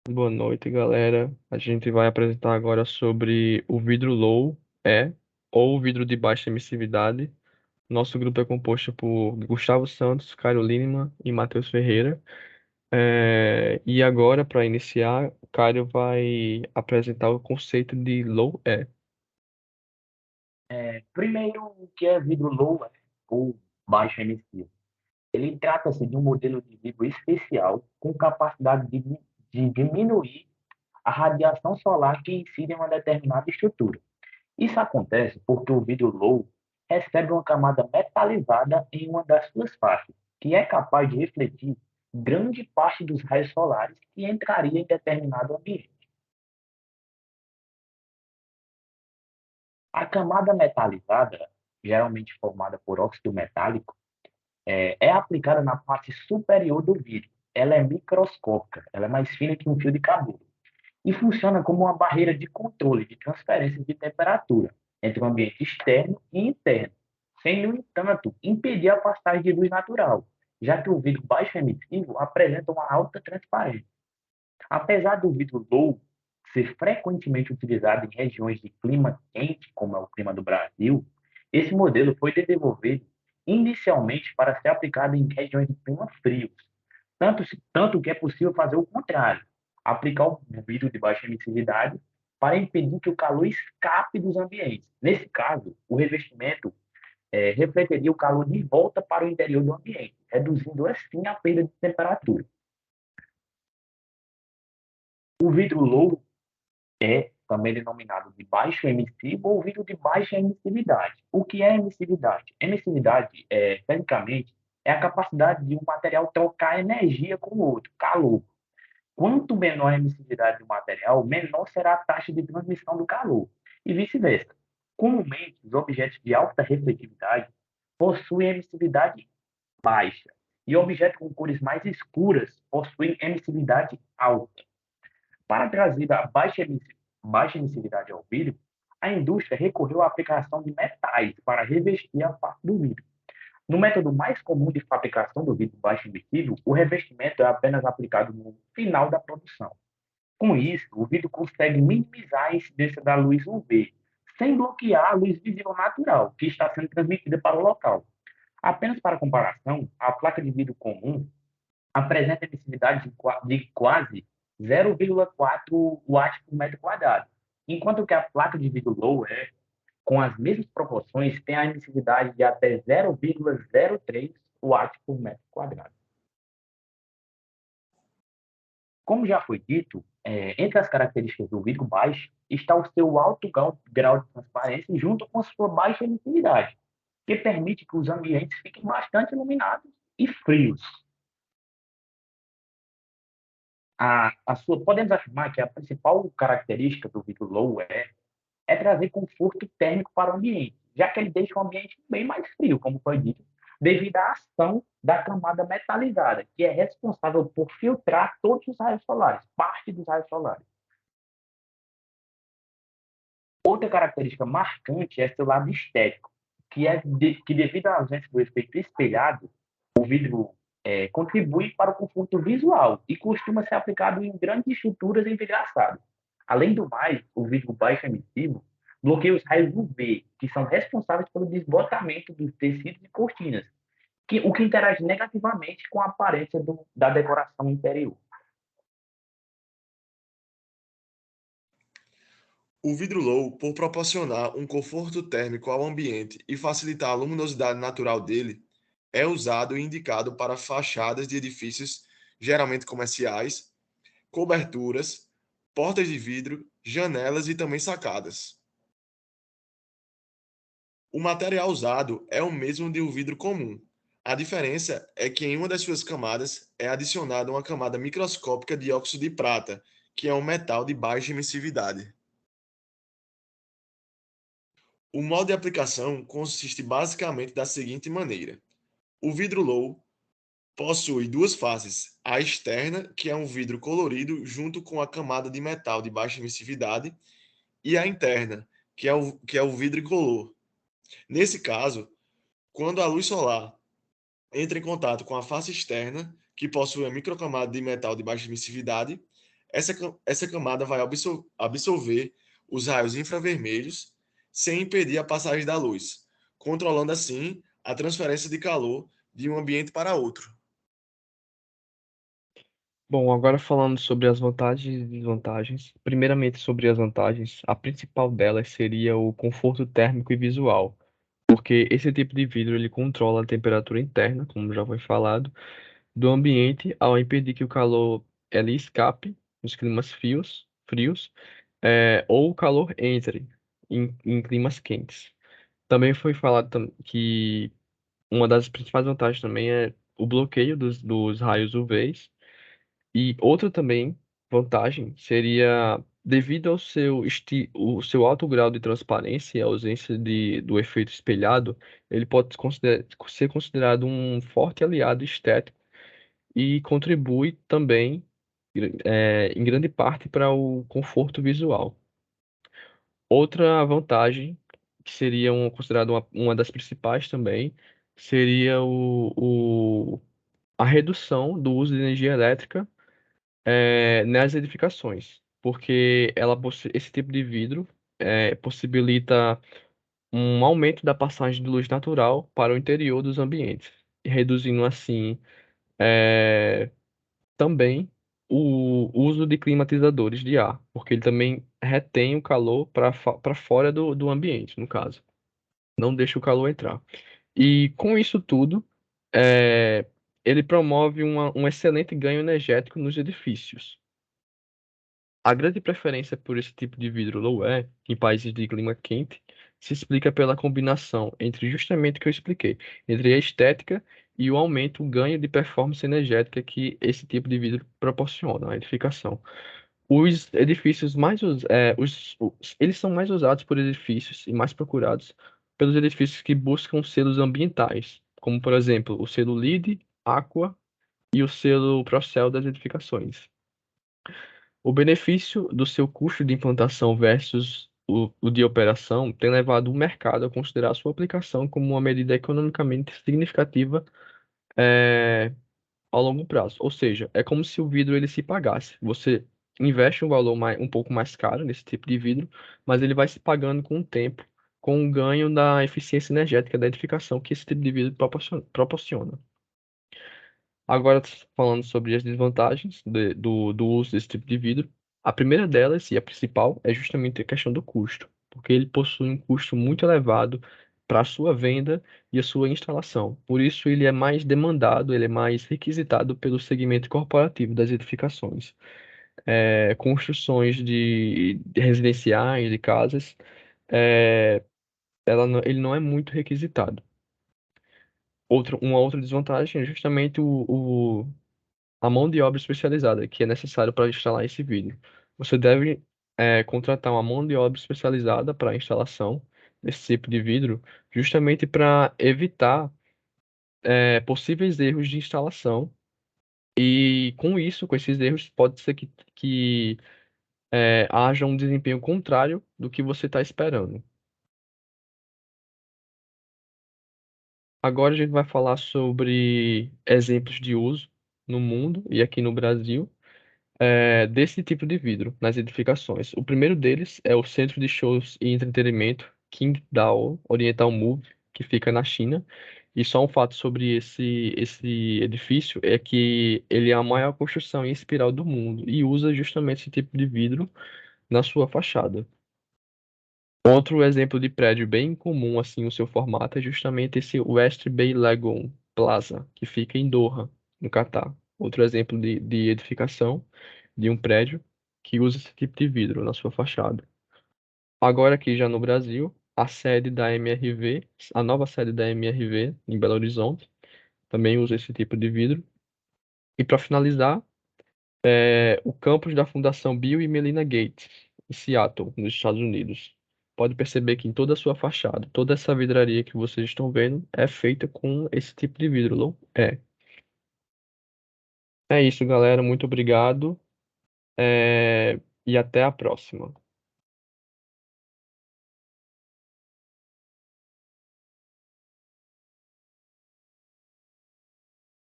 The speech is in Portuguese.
Boa noite, galera. A gente vai apresentar agora sobre o vidro low ou vidro de baixa emissividade. Nosso grupo é composto por Gustavo Santos, Cairo Lineman e Matheus Ferreira. E agora, para iniciar, o Cairo vai apresentar o conceito de low E. Primeiro, o que é vidro low ou baixo emissivo? Ele trata-se de um modelo de vidro especial com capacidade de diminuir a radiação solar que incide em uma determinada estrutura. Isso acontece porque o vidro low recebe uma camada metalizada em uma das suas faces, que é capaz de refletir grande parte dos raios solares que entraria em determinado ambiente. A camada metalizada, geralmente formada por óxido metálico, é aplicada na parte superior do vidro. Ela é microscópica, ela é mais fina que um fio de cabelo e funciona como uma barreira de controle de transferência de temperatura entre o ambiente externo e interno, sem, no entanto, impedir a passagem de luz natural, já que o vidro baixo emissivo apresenta uma alta transparência. Apesar do vidro low ser frequentemente utilizado em regiões de clima quente, como é o clima do Brasil, esse modelo foi desenvolvido inicialmente para ser aplicado em regiões de clima frios, tanto que é possível fazer o contrário, aplicar o vidro de baixa emissividade para impedir que o calor escape dos ambientes. Nesse caso, o revestimento refletiria o calor de volta para o interior do ambiente, reduzindo assim a perda de temperatura. O vidro low é também denominado de baixo emissivo ou vidro de baixa emissividade. O que é emissividade? Emissividade, tecnicamente, é a capacidade de um material trocar energia com o outro, calor. Quanto menor a emissividade do material, menor será a taxa de transmissão do calor, e vice-versa. Comumente, os objetos de alta refletividade possuem emissividade baixa, e objetos com cores mais escuras possuem emissividade alta. Para trazer a baixa emissividade ao vidro, a indústria recorreu à aplicação de metais para revestir a face do vidro. No método mais comum de fabricação do vidro baixo emissível, o revestimento é apenas aplicado no final da produção. Com isso, o vidro consegue minimizar a incidência da luz UV, sem bloquear a luz visível natural que está sendo transmitida para o local. Apenas para comparação, a placa de vidro comum apresenta emissões de quase 0,4 watts por metro quadrado, enquanto que a placa de vidro low com as mesmas proporções, tem a emissividade de até 0,03 watts por metro quadrado. Como já foi dito, entre as características do vidro baixo está o seu alto grau de transparência junto com sua baixa emissividade, que permite que os ambientes fiquem bastante iluminados e frios. Podemos afirmar que a principal característica do vidro low é trazer conforto térmico para o ambiente, já que ele deixa o ambiente bem mais frio, como foi dito, devido à ação da camada metalizada, que é responsável por filtrar todos os raios solares, parte dos raios solares. Outra característica marcante é seu lado estético, que devido à ausência do efeito espelhado, o vidro contribui para o conforto visual e costuma ser aplicado em grandes estruturas envidraçadas. Além do mais, o vidro baixo emissivo bloqueia os raios UV, que são responsáveis pelo desbotamento dos tecidos e cortinas, o que interage negativamente com a aparência da decoração interior. O vidro low, por proporcionar um conforto térmico ao ambiente e facilitar a luminosidade natural dele, é usado e indicado para fachadas de edifícios geralmente comerciais, coberturas, portas de vidro, janelas e também sacadas. O material usado é o mesmo de um vidro comum. A diferença é que em uma das suas camadas é adicionada uma camada microscópica de óxido de prata, que é um metal de baixa emissividade. O modo de aplicação consiste basicamente da seguinte maneira: o vidro low possui duas faces, a externa, que é um vidro colorido junto com a camada de metal de baixa emissividade, e a interna, que é o vidro incolor. Nesse caso, quando a luz solar entra em contato com a face externa, que possui a microcamada de metal de baixa emissividade, Essa camada vai absorver os raios infravermelhos sem impedir a passagem da luz, controlando assim a transferência de calor de um ambiente para outro. Bom, agora falando sobre as vantagens e desvantagens. Primeiramente, sobre as vantagens, a principal delas seria o conforto térmico e visual, porque esse tipo de vidro ele controla a temperatura interna, como já foi falado, do ambiente ao impedir que o calor ele escape nos climas frios, ou o calor entre em climas quentes. Também foi falado que uma das principais vantagens também é o bloqueio dos raios UVs. E outra também vantagem seria, devido ao o seu alto grau de transparência e ausência do efeito espelhado, ele pode ser considerado um forte aliado estético e contribui também, em grande parte, para o conforto visual. Outra vantagem, que seria considerada uma das principais também, seria a redução do uso de energia elétrica nas edificações, porque esse tipo de vidro possibilita um aumento da passagem de luz natural para o interior dos ambientes, reduzindo assim eh, também o uso de climatizadores de ar, porque ele também retém o calor para fora do ambiente, no caso, não deixa o calor entrar. E com isso tudo, ele promove um excelente ganho energético nos edifícios. A grande preferência por esse tipo de vidro low-air em países de clima quente se explica pela combinação entre justamente o que eu expliquei, entre a estética e o aumento, o ganho de performance energética que esse tipo de vidro proporciona à edificação. Os edifícios eles são mais usados por edifícios e mais procurados pelos edifícios que buscam selos ambientais, como por exemplo o selo LEED, Aqua e o selo Procel das edificações. O benefício do seu custo de implantação versus o de operação tem levado o mercado a considerar sua aplicação como uma medida economicamente significativa eh, ao longo prazo. Ou seja, é como se o vidro ele se pagasse. Você investe um valor um pouco mais caro nesse tipo de vidro, mas ele vai se pagando com o tempo, com o ganho da eficiência energética da edificação que esse tipo de vidro proporciona. Agora, falando sobre as desvantagens do uso desse tipo de vidro, a primeira delas, e a principal, é justamente a questão do custo, porque ele possui um custo muito elevado para a sua venda e a sua instalação. Por isso, ele é mais demandado, ele é mais requisitado pelo segmento corporativo das edificações. Construções de residenciais, de casas, é, ele não é muito requisitado. Uma outra desvantagem é justamente a mão de obra especializada que é necessário para instalar esse vídeo. Você deve contratar uma mão de obra especializada para a instalação desse tipo de vidro, justamente para evitar possíveis erros de instalação. E com isso, com esses erros, pode ser que haja um desempenho contrário do que você está esperando. Agora a gente vai falar sobre exemplos de uso no mundo e aqui no Brasil desse tipo de vidro nas edificações. O primeiro deles é o Centro de Shows e Entretenimento Qingdao Oriental Move, que fica na China. E só um fato sobre esse edifício é que ele é a maior construção em espiral do mundo e usa justamente esse tipo de vidro na sua fachada. Outro exemplo de prédio bem comum assim o seu formato é justamente esse West Bay Lagoon Plaza, que fica em Doha, no Catar. Outro exemplo de edificação de um prédio que usa esse tipo de vidro na sua fachada. Agora aqui já no Brasil, a nova sede da MRV em Belo Horizonte, também usa esse tipo de vidro. E para finalizar, o campus da Fundação Bill e Melinda Gates, em Seattle, nos Estados Unidos. Pode perceber que em toda a sua fachada, toda essa vidraria que vocês estão vendo é feita com esse tipo de vidro. É isso, galera. Muito obrigado, e até a próxima.